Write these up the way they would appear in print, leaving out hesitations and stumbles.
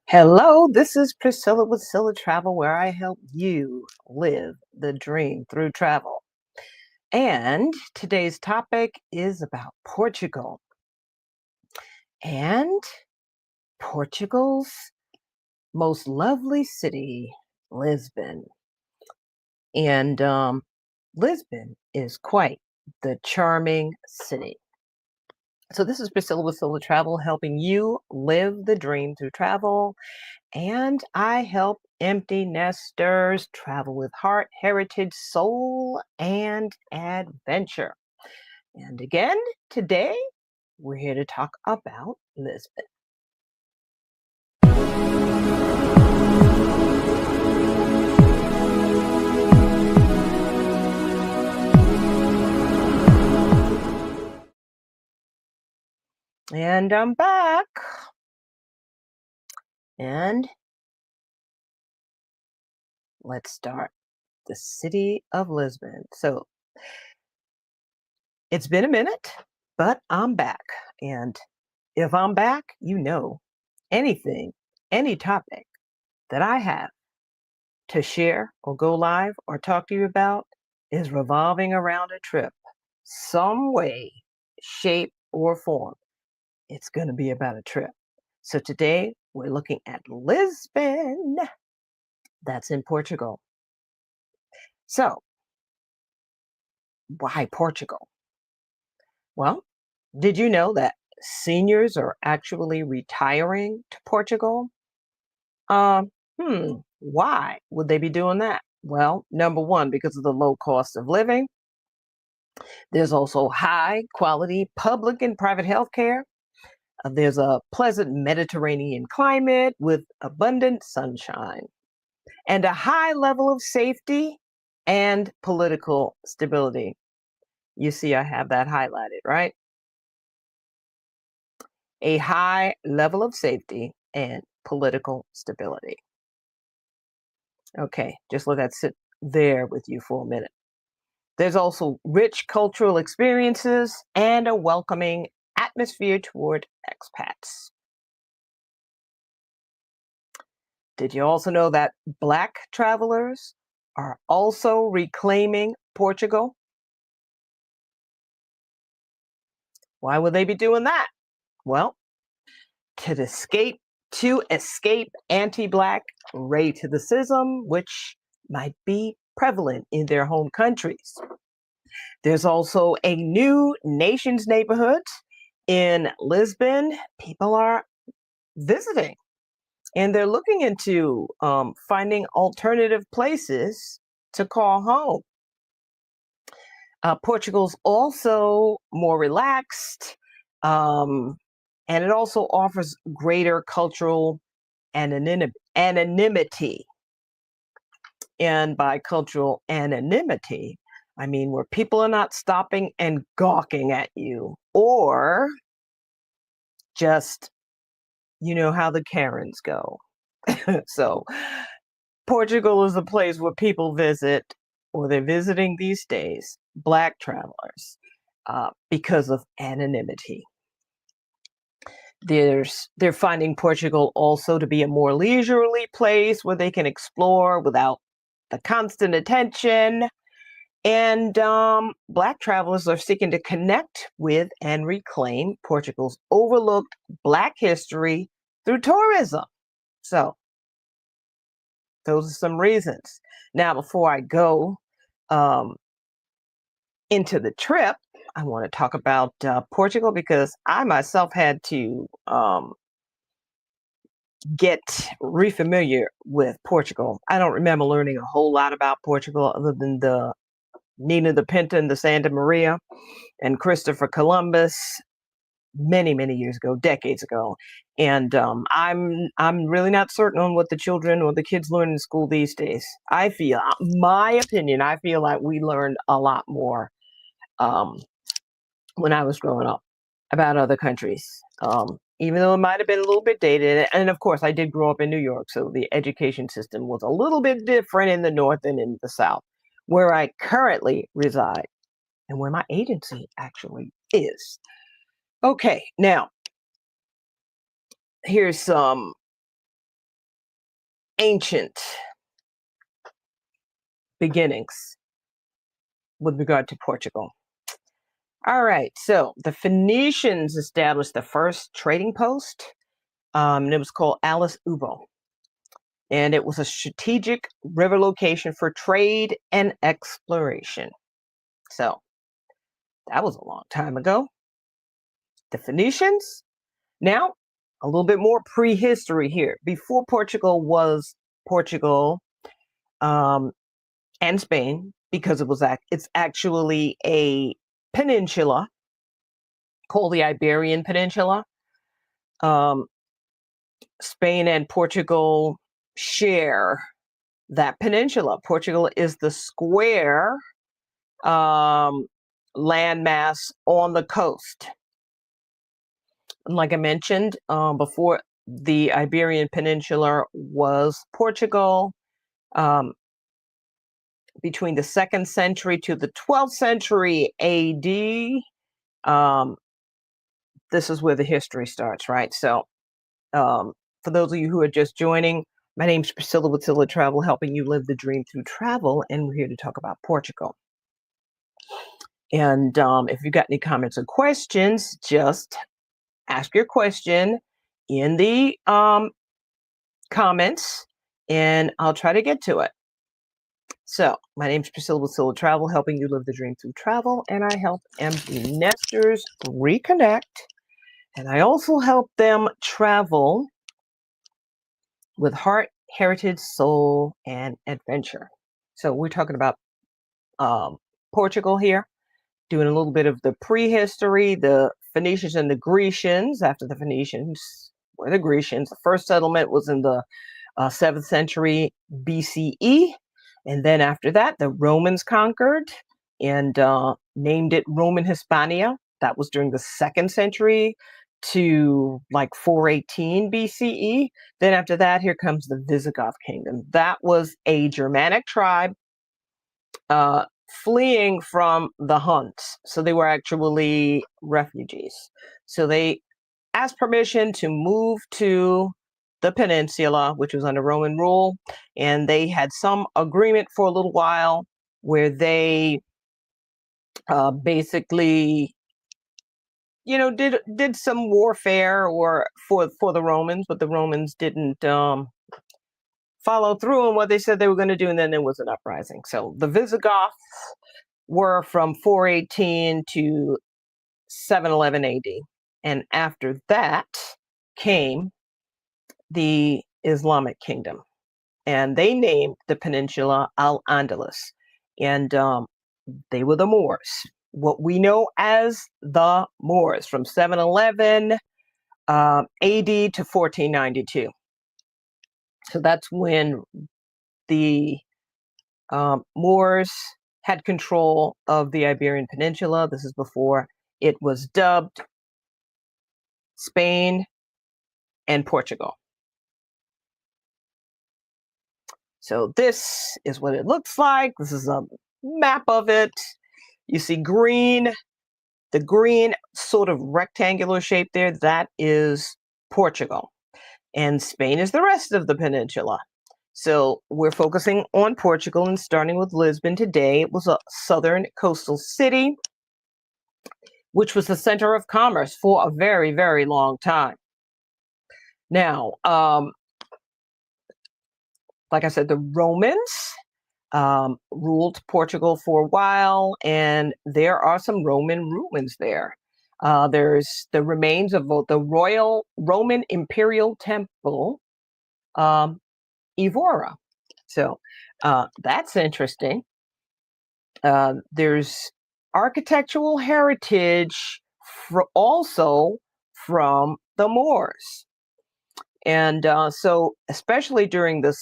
Hello, this is Priscilla with Scylla Travel, where I help you live the dream through travel. And today's topic is about Portugal and Portugal's most lovely city, Lisbon. And Lisbon is quite the charming city. So, this is Priscilla with Scylla Travel, helping you live the dream through travel. And I help empty nesters travel with heart, heritage, soul, and adventure. And again, today we're here to talk about Lisbon. And I'm back. And let's start. The city of Lisbon. So it's been a minute, but I'm back. And if I'm back, anything, any topic that I have to share or go live or talk to you about is revolving around a trip, some way, shape, or form. It's going to be about a trip. So today we're looking at Lisbon. That's in Portugal. So, why Portugal? Well, did you know that seniors are actually retiring to Portugal? Um, why would they be doing that? Well, number one, because of the low cost of living. There's also high quality public and private health care. There's a pleasant Mediterranean climate with abundant sunshine and a high level of safety and political stability. You see, I have that highlighted, right? A high level of safety and political stability. Okay, just let that sit there with you for a minute. There's also rich cultural experiences and a welcoming atmosphere toward expats. Did you also know that Black travelers are also reclaiming Portugal? Why would they be doing that? Well, to escape anti-Black racism, which might be prevalent in their home countries. There's also a new nations neighborhood in Lisbon. People are visiting and they're looking into finding alternative places to call home. Portugal's also more relaxed, um, and it also offers greater cultural anonymity. And by cultural anonymity, I mean where people are not stopping and gawking at you, or just, you know how the Karens go. So, Portugal is a place where people visit, or they're visiting these days, Black travelers, because of anonymity. They're finding Portugal also to be a more leisurely place where they can explore without the constant attention. And Black travelers are seeking to connect with and reclaim Portugal's overlooked Black history through tourism. So, those are some reasons. Now, before I go um, into the trip, I want to talk about Portugal because I myself had to get refamiliar with Portugal. I don't remember learning a whole lot about Portugal other than the Nina the Pinta and the Santa Maria and Christopher Columbus many, many years ago, decades ago. And I'm really not certain on what the children or the kids learn in school these days. I feel, my opinion, I feel like we learned a lot more um, when I was growing up about other countries. Even though it might have been a little bit dated. And of course, I did grow up in New York, so the education system was a little bit different in the North and in the South, where I currently reside and where my agency actually is. Okay, now here's some ancient beginnings with regard to Portugal. All right, so the Phoenicians established the first trading post, and it was called Alice Ubo. And it was a strategic river location for trade and exploration. So that was a long time ago. The Phoenicians. Now, a little bit more prehistory here. Before Portugal was Portugal and Spain, because it's actually a peninsula called the Iberian Peninsula. Spain and Portugal share that peninsula. Portugal is the square landmass on the coast. Like I mentioned before, the Iberian Peninsula was Portugal. Between the 2nd century to the 12th century AD, this is where the history starts, right? So for those of you who are just joining, my name's Priscilla with Silla Travel, helping you live the dream through travel, and we're here to talk about Portugal. And if you've got any comments or questions, just ask your question in the comments, and I'll try to get to it. So my name's Priscilla with Silla Travel, helping you live the dream through travel, and I help empty nesters reconnect, and I also help them travel with heart, heritage, soul, and adventure. So we're talking about Portugal here, doing a little bit of the prehistory, the Phoenicians and the Grecians. After the Phoenicians were the Grecians, the first settlement was in the 7th century BCE. And then after that, the Romans conquered and named it Roman Hispania. That was during the 2nd century to like 418 BCE. Then after that, here comes the Visigoth kingdom. That was a Germanic tribe fleeing from the Huns. So they were actually refugees. So they asked permission to move to the peninsula, which was under Roman rule, and they had some agreement for a little while where they basically, you know, did some warfare or for the Romans, but the Romans didn't follow through on what they said they were going to do, and then there was an uprising. So the Visigoths were from 418 to 711 AD, and after that came the Islamic kingdom, and they named the peninsula Al-Andalus, and they were the Moors, what we know as the Moors, from 711 AD to 1492. So that's when the Moors had control of the Iberian Peninsula. This is before it was dubbed Spain and Portugal. So this is what it looks like. This is a map of it. You see green, the green sort of rectangular shape there, that is Portugal. And Spain is the rest of the peninsula. So we're focusing on Portugal and starting with Lisbon today. It was a southern coastal city, which was the center of commerce for a very, very long time. Now, like I said, the Romans ruled Portugal for a while, and there are some Roman ruins there. There's the remains of the Royal Roman Imperial Temple, Evora. So that's interesting. There's architectural heritage also from the Moors. And so especially during the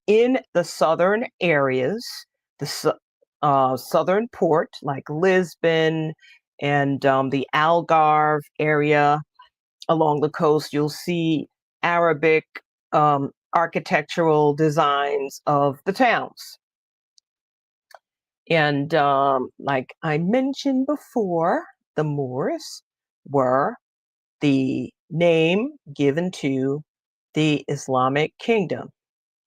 in the southern areas, the southern port like Lisbon and the Algarve area along the coast, you'll see Arabic architectural designs of the towns. And like I mentioned before, the Moors were the name given to the Islamic kingdom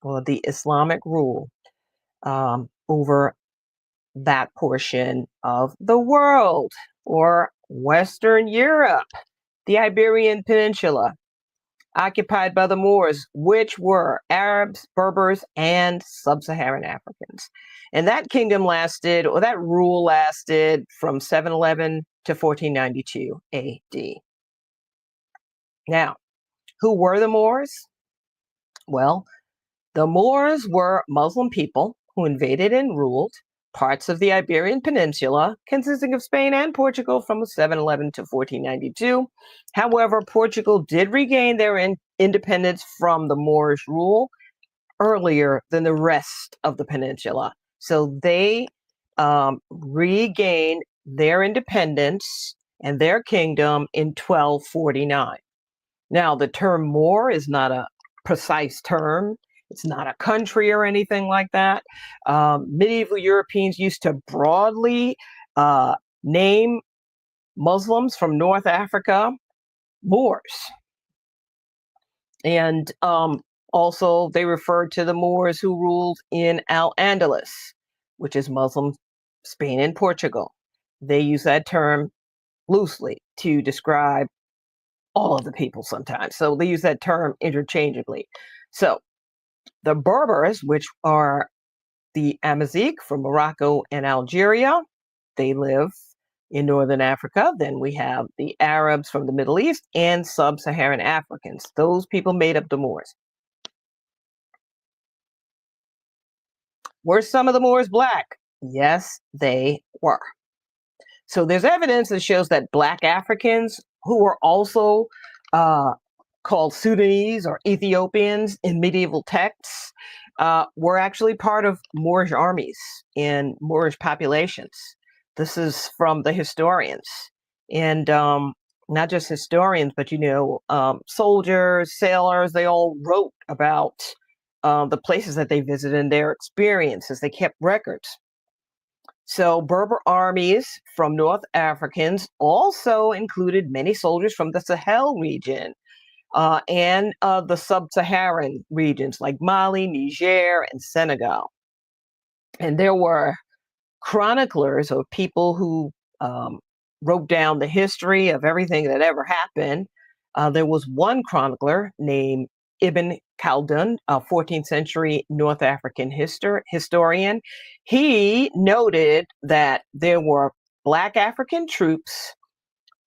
or the Islamic rule over that portion of the world, or Western Europe, the Iberian Peninsula, occupied by the Moors, which were Arabs, Berbers, and sub-Saharan Africans. And that kingdom lasted, or that rule lasted, from 711 to 1492 AD. Now, who were the Moors? Well, the Moors were Muslim people who invaded and ruled parts of the Iberian Peninsula, consisting of Spain and Portugal from 711 to 1492. However, Portugal did regain their independence from the Moorish rule earlier than the rest of the peninsula. So they regained their independence and their kingdom in 1249. Now, the term Moor is not a precise term. It's not a country or anything like that. Medieval Europeans used to broadly name Muslims from North Africa Moors. And also, they referred to the Moors who ruled in Al-Andalus, which is Muslim Spain and Portugal. They use that term loosely to describe all of the people sometimes. So they use that term interchangeably. So the Berbers, which are the Amazigh from Morocco and Algeria, they live in northern Africa. Then we have the Arabs from the Middle East and sub-Saharan Africans. Those people made up the Moors. Were some of the Moors black? Yes, they were. So there's evidence that shows that black Africans, who were also called Sudanese or Ethiopians in medieval texts, were actually part of Moorish armies and Moorish populations. This is from the historians. And not just historians, but, soldiers, sailors, they all wrote about the places that they visited and their experiences. They kept records. So Berber armies from North Africans also included many soldiers from the Sahel region and the sub-Saharan regions like Mali, Niger, and Senegal. And there were chroniclers, or people who wrote down the history of everything that ever happened. There was one chronicler named Ibn Khaldun, a 14th century North African historian. He noted that there were black African troops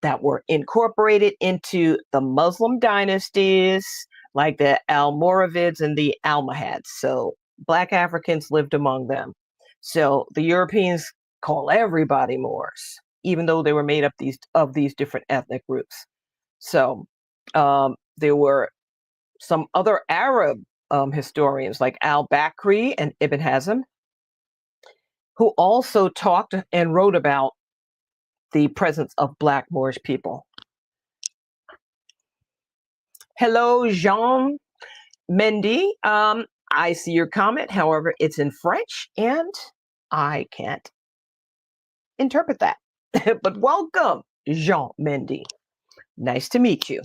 that were incorporated into the Muslim dynasties like the Almoravids and the Almohads. So black Africans lived among them. So the Europeans call everybody Moors, even though they were made up of these different ethnic groups. So there were some other Arab historians like al-Bakri and Ibn Hazm, who also talked and wrote about the presence of black Moorish people. Hello, Jean Mendy. I see your comment. However, it's in French and I can't interpret that. But welcome, Jean Mendy. Nice to meet you.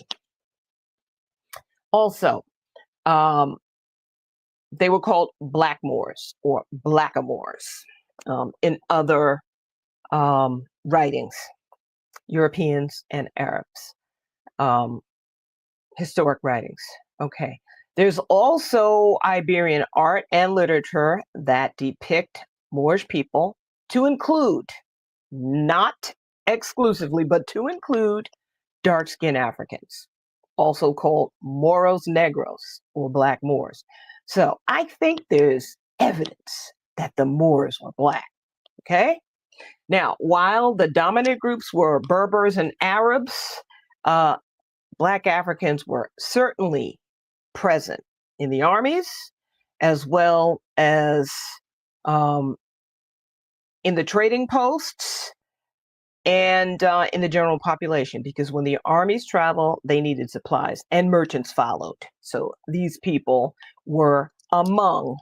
Also, they were called Black Moors or Blackamoors in other writings, Europeans and Arabs, historic writings. Okay. There's also Iberian art and literature that depict Moorish people, to include, not exclusively, but to include dark-skinned Africans, also called Moros Negros or Black Moors. So I think there's evidence that the Moors were black. Okay. Now, while the dominant groups were Berbers and Arabs, black Africans were certainly present in the armies, as well as in the trading posts and in the general population, because when the armies traveled, they needed supplies and merchants followed. So these people were among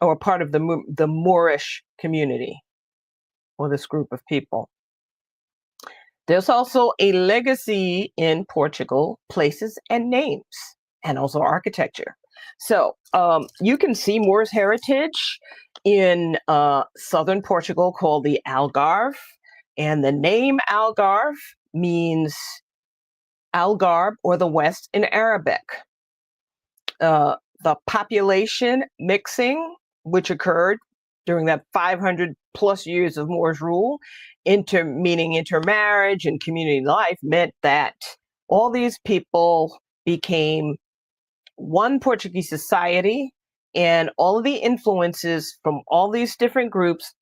or part of the Moorish community, or this group of people. There's also a legacy in Portugal, places and names, and also architecture. So you can see Moorish heritage in southern Portugal called the Algarve. And the name Algarve means Algarve or the West in Arabic. The population mixing, which occurred during that 500 plus years of Moorish rule, meaning intermarriage and community life, meant that all these people became one Portuguese society, and all of the influences from all these different groups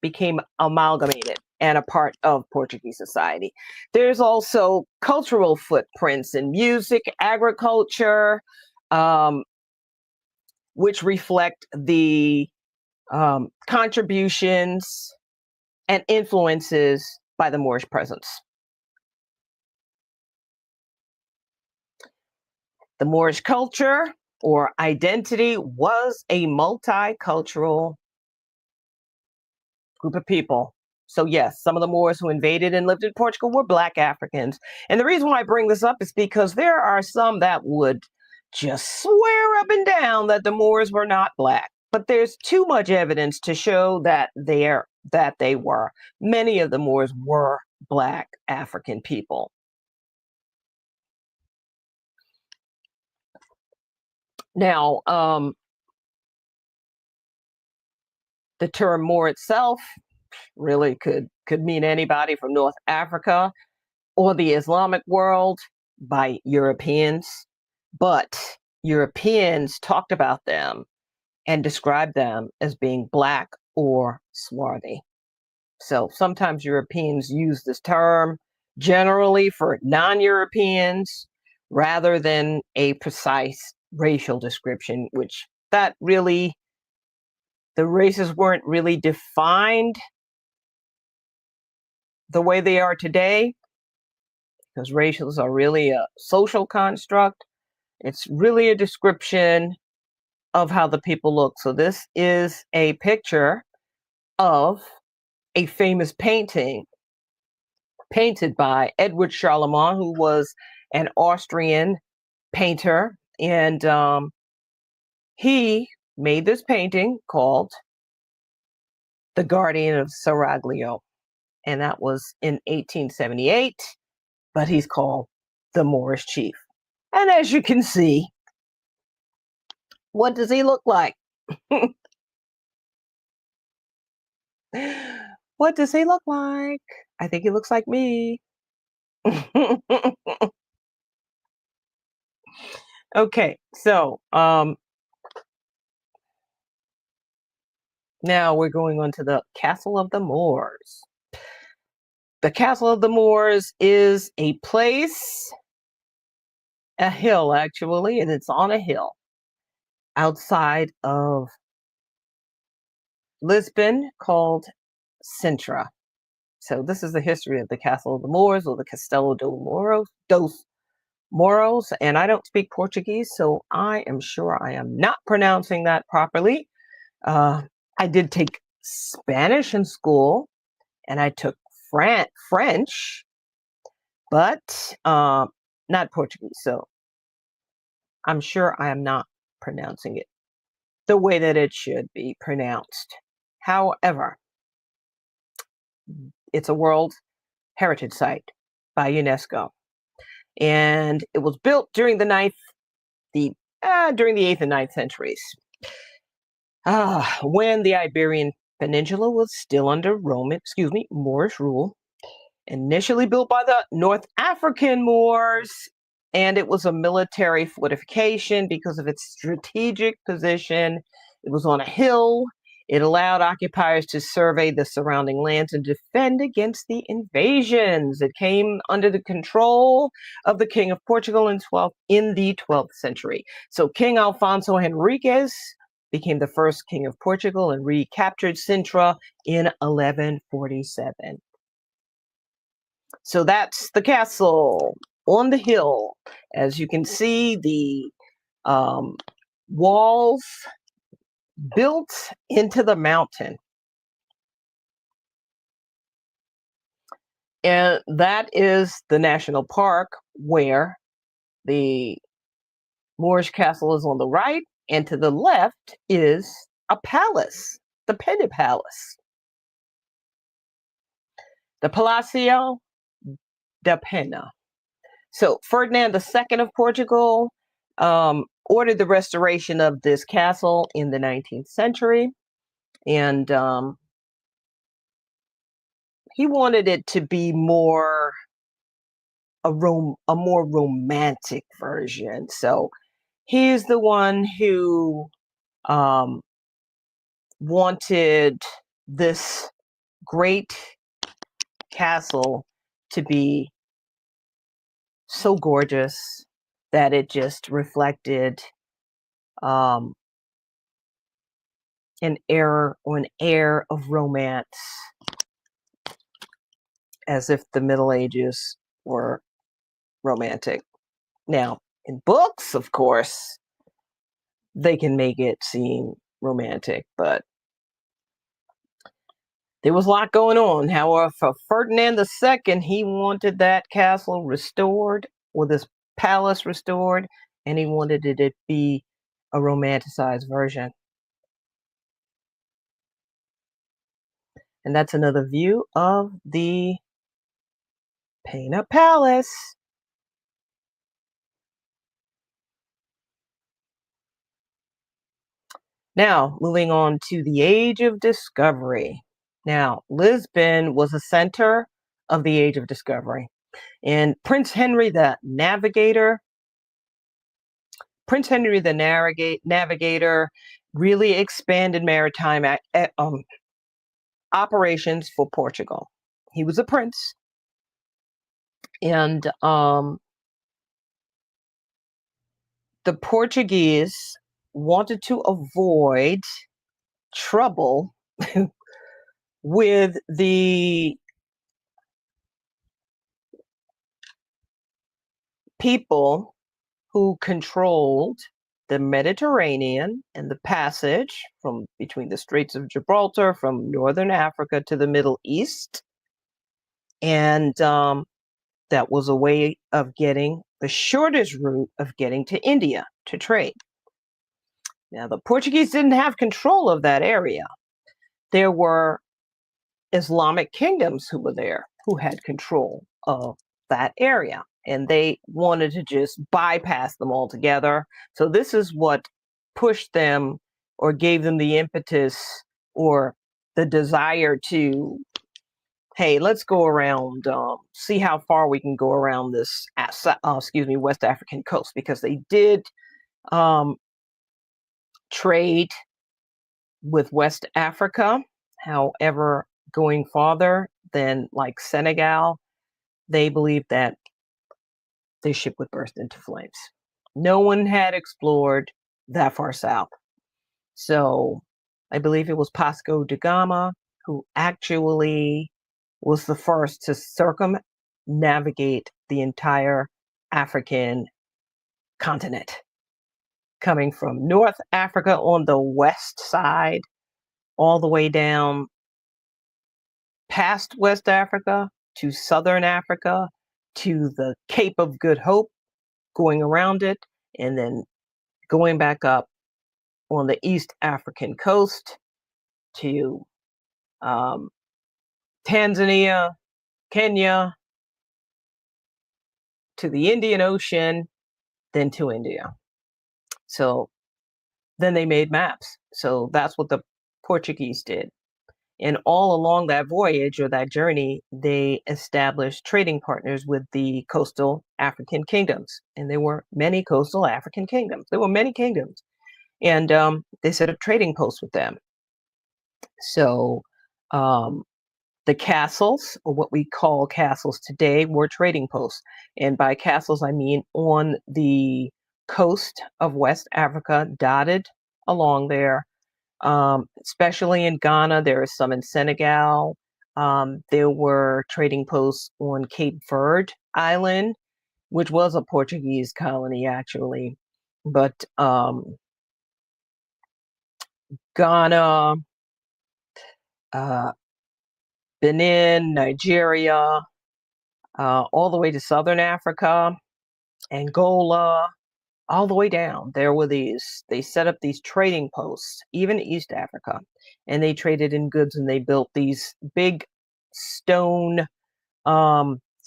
became amalgamated and a part of Portuguese society. There's also cultural footprints in music, agriculture, which reflect the contributions and influences by the Moorish presence. The Moorish culture or identity was a multicultural group of people. So yes, some of the Moors who invaded and lived in Portugal were Black Africans. And the reason why I bring this up is because there are some that would just swear up and down that the Moors were not Black. But there's too much evidence to show that they were. Many of the Moors were Black African people. Now, the term Moor itself really could mean anybody from North Africa or the Islamic world by Europeans, but Europeans talked about them and described them as being Black or swarthy. So sometimes Europeans use this term generally for non-Europeans rather than a precise racial description, which that really, the races weren't really defined the way they are today, because races are really a social construct. It's really a description of how the people look. So this is a picture of a famous painting painted by Edward Charlemagne, who was an Austrian painter. And he made this painting called The Guardian of Saraglio. And that was in 1878, but he's called the Moorish chief. And as you can see, what does he look like? What does he look like? I think he looks like me. Okay, so now we're going on to the Castle of the Moors. The Castle of the Moors is a place, a hill actually, and it's on a hill outside of Lisbon called Sintra. So this is the history of the Castle of the Moors, or the Castelo dos Moros, and I don't speak Portuguese, so I am sure I am not pronouncing that properly. I did take Spanish in school, and I took French, but not Portuguese. So I'm sure I am not pronouncing it the way that it should be pronounced. However, it's a World Heritage Site by UNESCO, and it was built during the 8th and 9th centuries, when the Iberian Peninsula was still under Moorish rule. Initially built by the North African Moors, and it was a military fortification because of its strategic position. It was on a hill. It allowed occupiers to survey the surrounding lands and defend against the invasions. It came under the control of the King of Portugal in the 12th century. So King Alfonso Henriques became the first king of Portugal and recaptured Sintra in 1147. So that's the castle on the hill. As you can see, the walls built into the mountain. And that is the national park where the Moorish castle is on the right, and to the left is a palace, the Pena Palace, the Palacio da Pena. So Ferdinand II of Portugal ordered the restoration of this castle in the 19th century, and he wanted it to be more a more romantic version. So he's the one who um, wanted this great castle to be so gorgeous that it just reflected um, an air of romance, as if the Middle Ages were romantic. Now, in books, of course, they can make it seem romantic, but there was a lot going on. However, for Ferdinand II, he wanted that castle restored, or this palace restored, and he wanted it to be a romanticized version. And that's another view of the Pena Palace. Now, moving on to the Age of Discovery. Now, Lisbon was a center of the Age of Discovery. And Prince Henry the Navigator really expanded maritime operations for Portugal. He was a prince, and the Portuguese wanted to avoid trouble with the people who controlled the Mediterranean and the passage from between the Straits of Gibraltar from northern Africa to the Middle East. And that was a way of getting the shortest route of getting to India to trade. Now, the Portuguese didn't have control of that area. There were Islamic kingdoms who were there who had control of that area, and they wanted to just bypass them altogether. So this is what pushed them or gave them the impetus or the desire to, hey, let's go around, see how far we can go around this, West African coast, because they did trade with West Africa. However, going farther than like Senegal, they believed that the ship would burst into flames. No one had explored that far south. So I believe it was Vasco da Gama who actually was the first to circumnavigate the entire African continent, coming from North Africa on the west side all the way down past West Africa to Southern Africa to the Cape of Good Hope, going around it, and then going back up on the East African coast to Tanzania, Kenya, to the Indian Ocean, then to India. So then they made maps. So that's what the Portuguese did. And all along that voyage or that journey, they established trading partners with the coastal African kingdoms. And there were many coastal African kingdoms. There were many kingdoms. And they set up trading posts with them. So the castles, or what we call castles today, were trading posts. And by castles, I mean on the coast of West Africa, dotted along there. Especially in Ghana, there are some in Senegal. There were trading posts on Cape Verde Island, which was a Portuguese colony, actually. But Ghana, uh, Benin, Nigeria, all the way to southern Africa, Angola, all the way down. They set up these trading posts, even East Africa, and they traded in goods and they built these big stone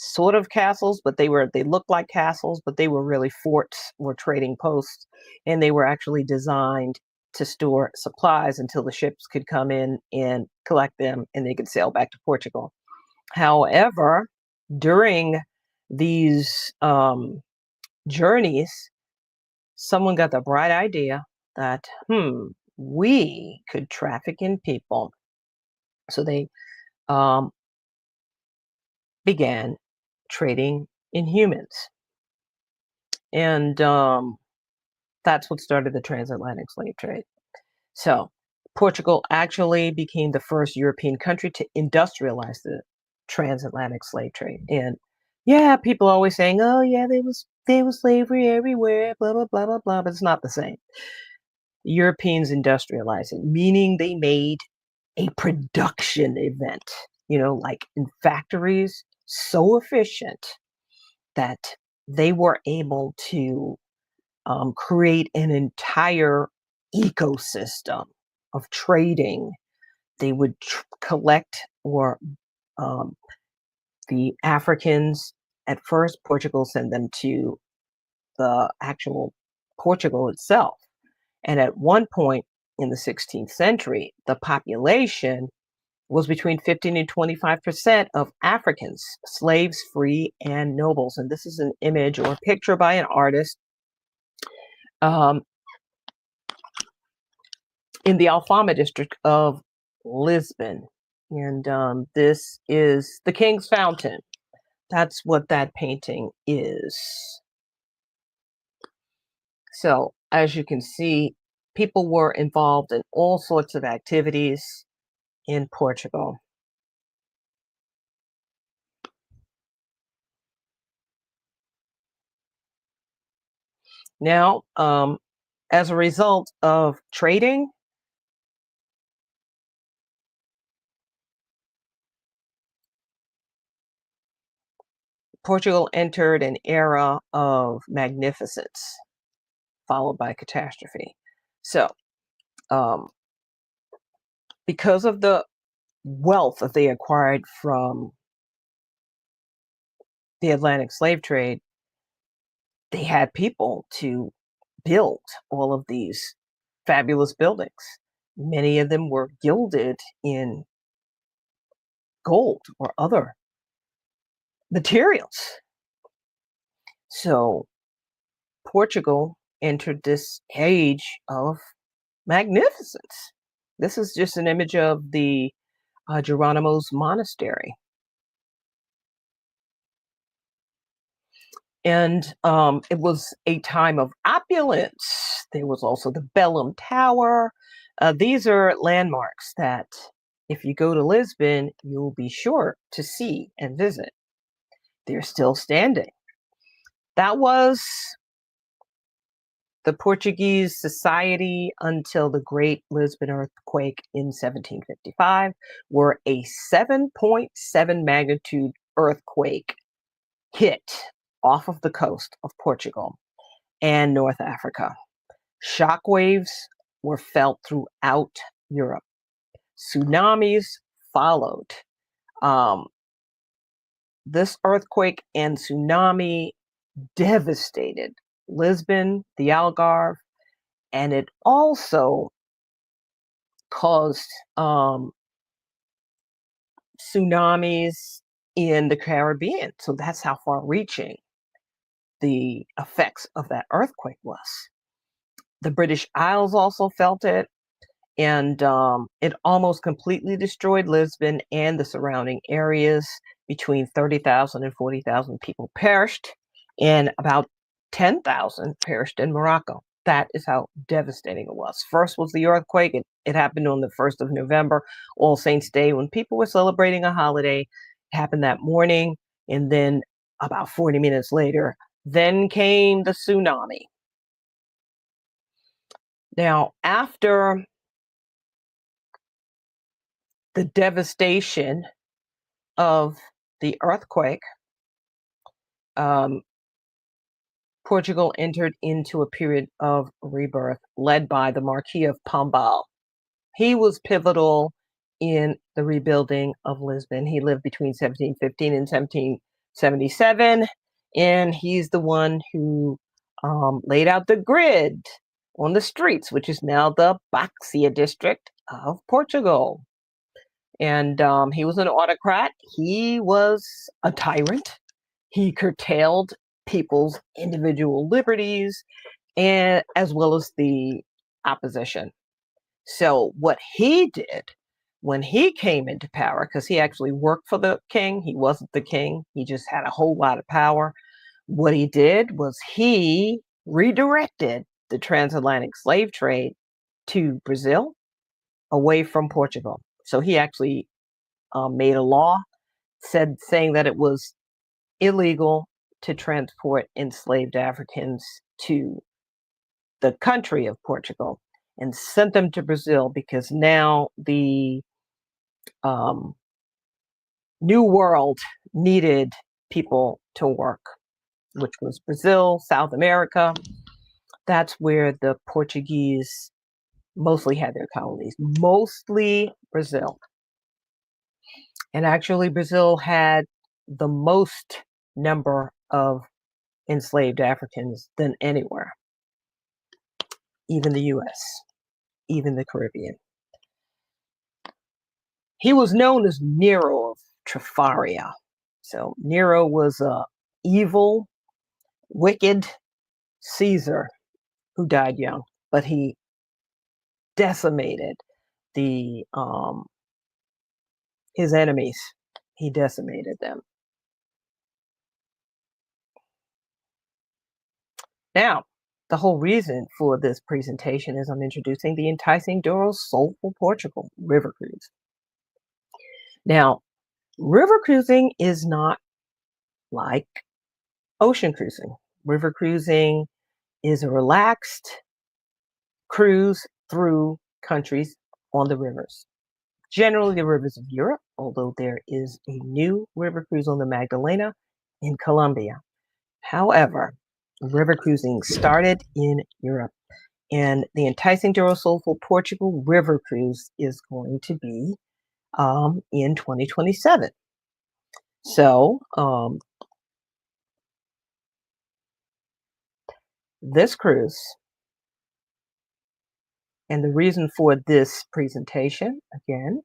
sort of castles, but they looked like castles, but they were really forts or trading posts, and they were actually designed to store supplies until the ships could come in and collect them and they could sail back to Portugal. However, during these journeys, someone got the bright idea that, we could traffic in people. So they um, began trading in humans. And that's what started the transatlantic slave trade. So Portugal actually became the first European country to industrialize the transatlantic slave trade. And yeah, people always saying, "Oh yeah, there was slavery everywhere," blah blah blah blah blah. But it's not the same. Europeans industrialized it, meaning they made a production event. Like in factories, so efficient that they were able to create an entire ecosystem of trading. They would collect or um, the Africans at first, Portugal sent them to the actual Portugal itself. And at one point in the 16th century, the population was between 15 and 25% of Africans, slaves, free, and nobles. And this is an image or a picture by an artist um, in the Alfama district of Lisbon. And this is the King's Fountain. That's what that painting is. So, as you can see, people were involved in all sorts of activities in Portugal. Now, as a result of trading, Portugal entered an era of magnificence, followed by catastrophe. So, um, because of the wealth that they acquired from the Atlantic slave trade, they had people to build all of these fabulous buildings. Many of them were gilded in gold or other materials. So Portugal entered this age of magnificence. This is just an image of the Geronimo's monastery. And it was a time of opulence. There was also the Bellum Tower. These are landmarks that, if you go to Lisbon, you'll be sure to see and visit. They're still standing. That was the Portuguese society until the Great Lisbon earthquake in 1755, where a 7.7 magnitude earthquake hit off of the coast of Portugal and North Africa. Shockwaves were felt throughout Europe. Tsunamis followed. This earthquake and tsunami devastated Lisbon, the Algarve, and it also caused tsunamis in the Caribbean. So that's how far reaching the effects of that earthquake was. The British Isles also felt it, and it almost completely destroyed Lisbon and the surrounding areas. Between 30,000 and 40,000 people perished, and about 10,000 perished in Morocco. That is how devastating it was. First was the earthquake. It happened on the 1st of November, All Saints' Day, when people were celebrating a holiday. It happened that morning, and then about 40 minutes later, then came the tsunami. Now, after the devastation of the earthquake, Portugal entered into a period of rebirth led by the Marquis of Pombal. He was pivotal in the rebuilding of Lisbon. He lived between 1715 and 1777, and he's the one who laid out the grid on the streets, which is now the Baxia district of Portugal. And he was an autocrat. He was a tyrant. He curtailed people's individual liberties, and as well as the opposition. So what he did when he came into power, because he actually worked for the king, he wasn't the king, he just had a whole lot of power. What he did was he redirected the transatlantic slave trade to Brazil away from Portugal. So he actually made a law saying that it was illegal to transport enslaved Africans to the country of Portugal and sent them to Brazil, because now the New World needed people to work, which was Brazil, South America. That's where the Portuguese mostly had their colonies, mostly Brazil. And actually, Brazil had the most number of enslaved Africans than anywhere, even the US, even the Caribbean. He was known as Nero of Trifaria. So Nero was a evil, wicked Caesar who died young, but he decimated the his enemies. He decimated them. Now, the whole reason for this presentation is I'm introducing the enticing Douro Soulful Portugal river cruise. Now, river cruising is not like ocean cruising. River cruising is a relaxed cruise through countries on the rivers. Generally the rivers of Europe, although there is a new river cruise on the Magdalena in Colombia. However, river cruising started in Europe, and the enticing Douro Soulful Portugal river cruise is going to be in 2027. So this cruise, and the reason for this presentation, again,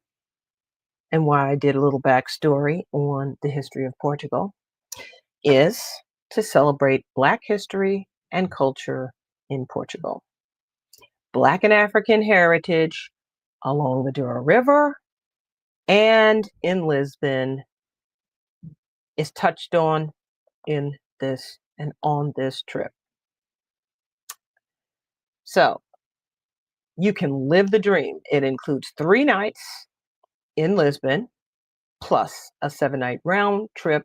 and why I did a little backstory on the history of Portugal, is to celebrate Black history and culture in Portugal. Black and African heritage along the Douro River and in Lisbon is touched on in this and on this trip. So you can live the dream. It includes 3 nights in Lisbon, plus a 7-night round trip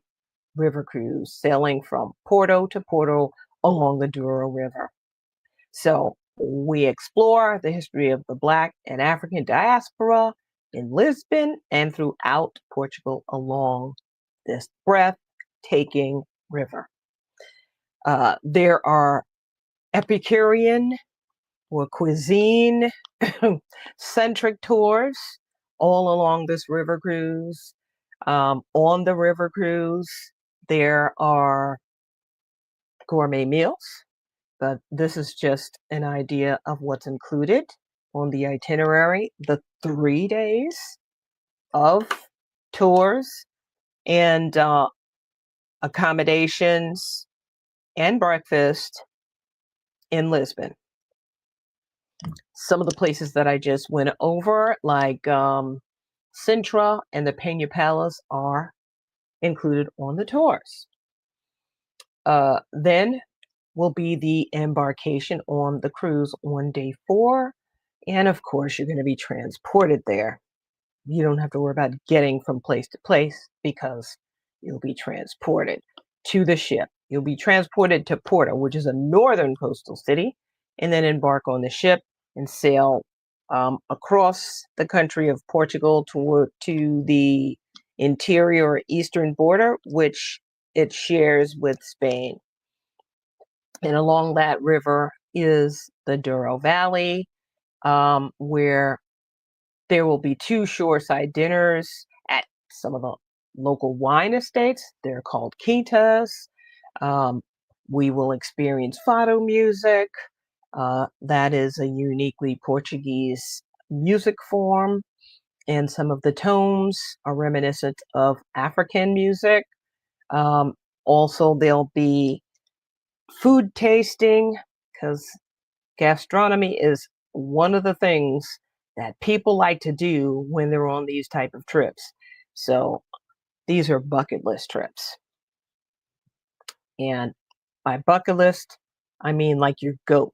river cruise sailing from Porto to Porto along the Douro River. So we explore the history of the Black and African diaspora in Lisbon and throughout Portugal along this breathtaking river. There are Epicurean or cuisine centric tours all along this river cruise. On the river cruise, there are gourmet meals, but this is just an idea of what's included on the itinerary. The 3 days of tours and accommodations and breakfast in Lisbon. Some of the places that I just went over, like Sintra and the Pena Palace, are included on the tours. Then will be the embarkation on the cruise on day 4. And of course, you're going to be transported there. You don't have to worry about getting from place to place because you'll be transported to the ship. You'll be transported to Porto, which is a northern coastal city, and then embark on the ship and sail across the country of Portugal to the interior eastern border, which it shares with Spain. And along that river is the Douro Valley, where there will be 2 shoreside dinners at some of the local wine estates. They're called quintas. Um, we will experience fado music. That is a uniquely Portuguese music form, and some of the tones are reminiscent of African music. Um, Also, there'll be food tasting because gastronomy is one of the things that people like to do when they're on these type of trips. So these are bucket list trips. And by bucket list, I mean like your GOAT,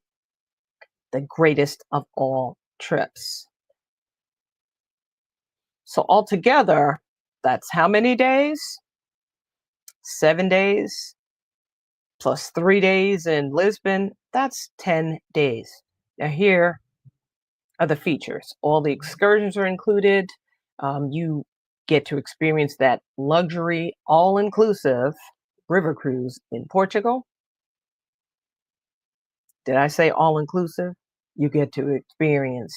the greatest of all trips. So altogether, that's how many days? 7 days plus 3 days in Lisbon. That's 10 days. Now here are the features. All the excursions are included. You get to experience that luxury, all-inclusive river cruise in Portugal. Did I say all-inclusive? You get to experience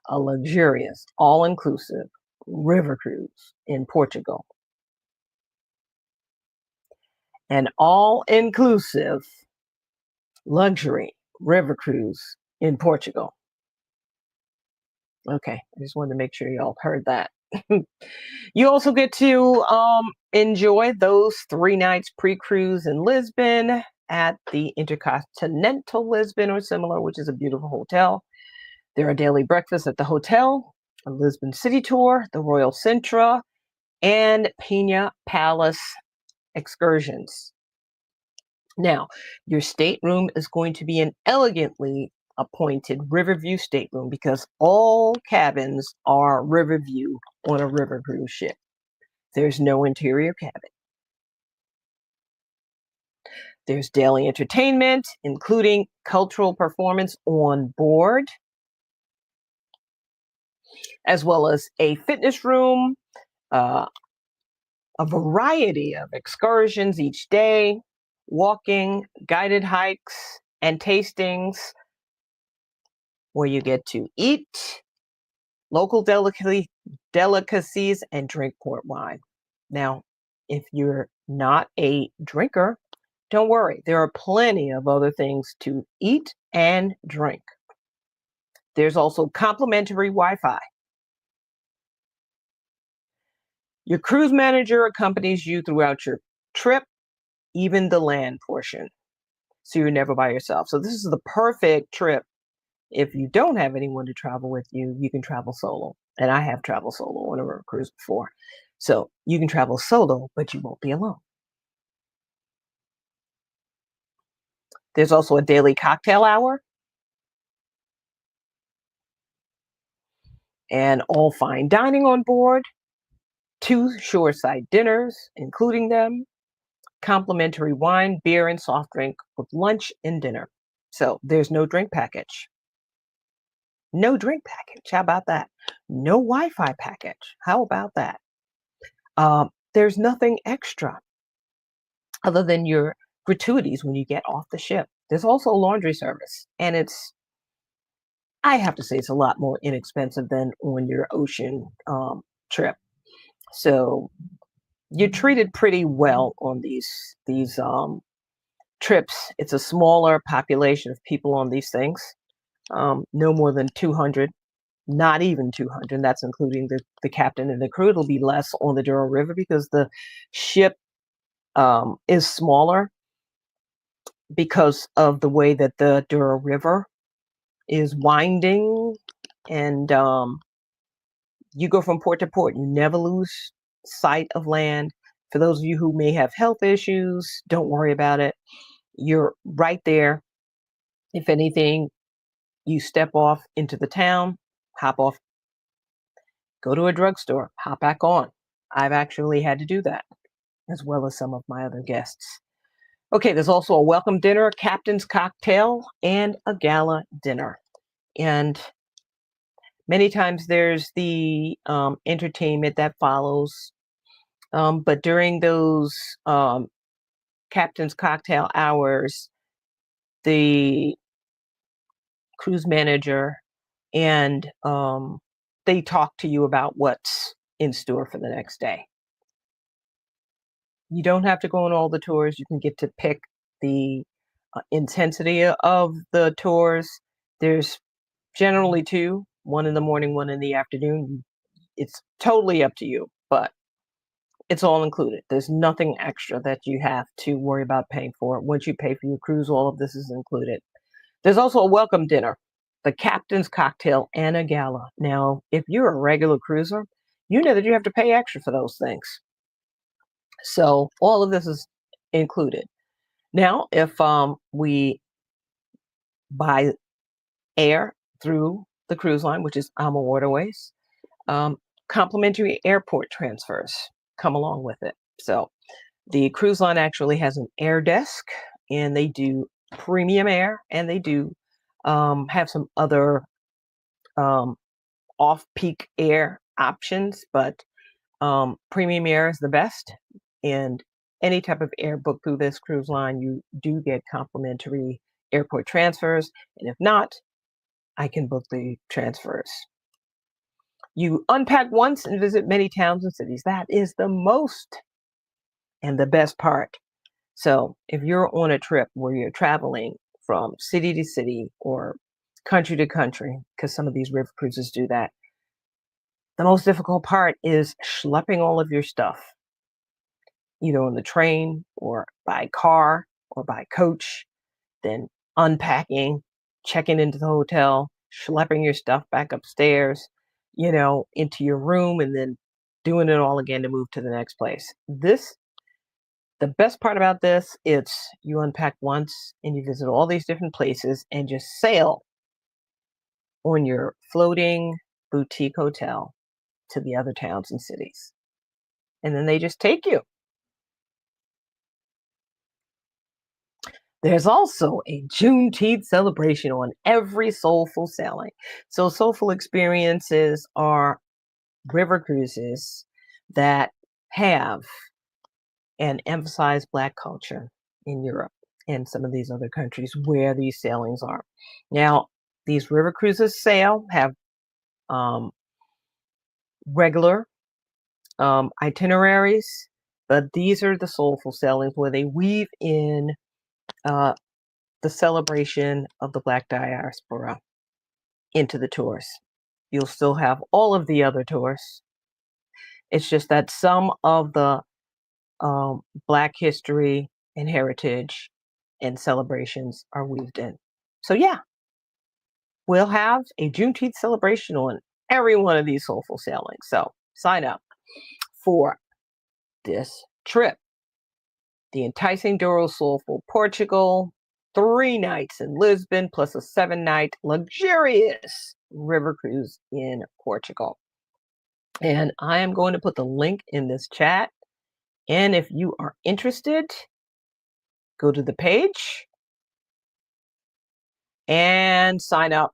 a luxurious, all-inclusive river cruise in Portugal. An all-inclusive luxury river cruise in Portugal. Okay, I just wanted to make sure y'all heard that. You also get to enjoy those 3 nights pre-cruise in Lisbon at the Intercontinental Lisbon or similar, which is a beautiful hotel. There are daily breakfasts at the hotel, a Lisbon city tour, the Royal Sintra, and Pina Palace excursions. Now, your stateroom is going to be an elegantly appointed Riverview stateroom because all cabins are Riverview on a river cruise ship. There's no interior cabin. There's daily entertainment, including cultural performance on board, as well as a fitness room, a variety of excursions each day, walking, guided hikes, and tastings where you get to eat local delicacies and drink port wine. Now, if you're not a drinker, don't worry. There are plenty of other things to eat and drink. There's also complimentary Wi-Fi. Your cruise manager accompanies you throughout your trip, even the land portion. So you're never by yourself. So this is the perfect trip. If you don't have anyone to travel with you, you can travel solo. And I have traveled solo on a river cruise before. So you can travel solo, but you won't be alone. There's also a daily cocktail hour and all fine dining on board, 2 shoreside dinners, including them, complimentary wine, beer, and soft drink with lunch and dinner. So there's no drink package. No drink package. How about that? No Wi-Fi package. How about that? There's nothing extra other than your gratuities when you get off the ship. There's also laundry service, and I have to say, it's a lot more inexpensive than on your ocean trip. So you're treated pretty well on these trips. It's a smaller population of people on these things. No more than 200, not even 200. That's including the captain and the crew. It'll be less on the Douro River because the ship is smaller because of the way that the Douro River is winding, and you go from port to port. You never lose sight of land. For those of you who may have health issues, don't worry about it. You're right there. If anything, you step off into the town, hop off, go to a drugstore, hop back on. I've actually had to do that, as well as some of my other guests. Okay, there's also a welcome dinner, a captain's cocktail, and a gala dinner. And many times there's the entertainment that follows. But during those captain's cocktail hours, the cruise manager, and they talk to you about what's in store for the next day. You don't have to go on all the tours. You can get to pick the intensity of the tours. There's generally two, one in the morning, one in the afternoon. It's totally up to you, but it's all included. There's nothing extra that you have to worry about paying for. Once you pay for your cruise, all of this is included. There's also a welcome dinner, the captain's cocktail, and a gala. Now, if you're a regular cruiser, you know that you have to pay extra for those things. So all of this is included. Now, if we buy air through the cruise line, which is AMA Waterways, complimentary airport transfers come along with it. So the cruise line actually has an air desk, and they do premium air, and they do have some other off-peak air options, but premium air is the best. And any type of air booked through this cruise line, you do get complimentary airport transfers. And if not, I can book the transfers. You unpack once and visit many towns and cities. That is the most and the best part. So if you're on a trip where you're traveling from city to city or country to country, because some of these river cruises do that, the most difficult part is schlepping all of your stuff, either on the train or by car or by coach, then unpacking, checking into the hotel, schlepping your stuff back upstairs, into your room, and then doing it all again to move to the next place. The best part about this, it's you unpack once and you visit all these different places and just sail on your floating boutique hotel to the other towns and cities. And then they just take you. There's also a Juneteenth celebration on every Soulful sailing. So Soulful experiences are river cruises that have and emphasize Black culture in Europe and some of these other countries where these sailings are. Now, these river cruises have regular itineraries, but these are the Soulful sailings where they weave in the celebration of the Black diaspora into the tours. You'll still have all of the other tours. It's just that some of the Black history and heritage and celebrations are weaved in. So yeah, we'll have a Juneteenth celebration on every one of these Soulful sailings. So sign up for this trip. The enticing Douro Soulful Portugal, 3 nights in Lisbon, plus a 7-night luxurious river cruise in Portugal. And I am going to put the link in this chat. And if you are interested, go to the page and sign up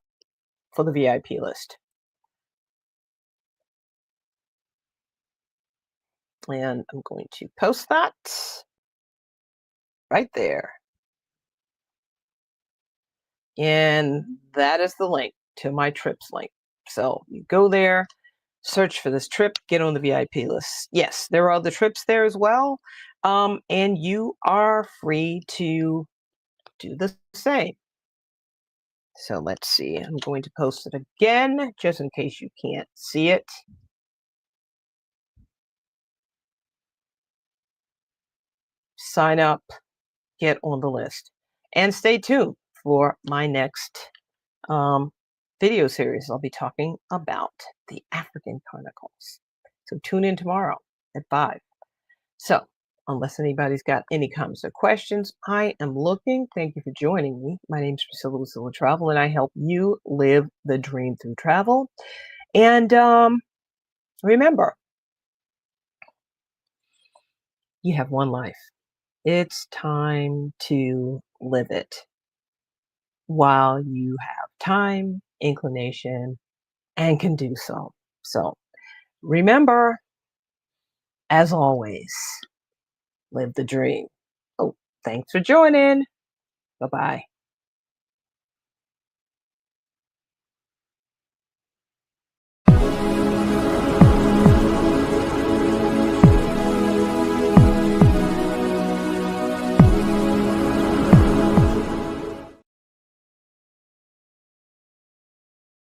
for the VIP list. And I'm going to post that right there. And that is the link to my trips link. So you go there, search for this trip, get on the VIP list. Yes, there are other trips there as well. And you are free to do the same. So let's see. I'm going to post it again, just in case you can't see it. Sign up, get on the list, and stay tuned for my next video series. I'll be talking about the African Chronicles. So tune in tomorrow at 5. So unless anybody's got any comments or questions, I am looking. Thank you for joining me. My name is Priscilla Lucilla Travel, and I help you live the dream through travel. And remember, you have one life. It's time to live it while you have time, inclination, and can do so. So remember, as always, live the dream. Oh, Thanks for joining. Bye bye.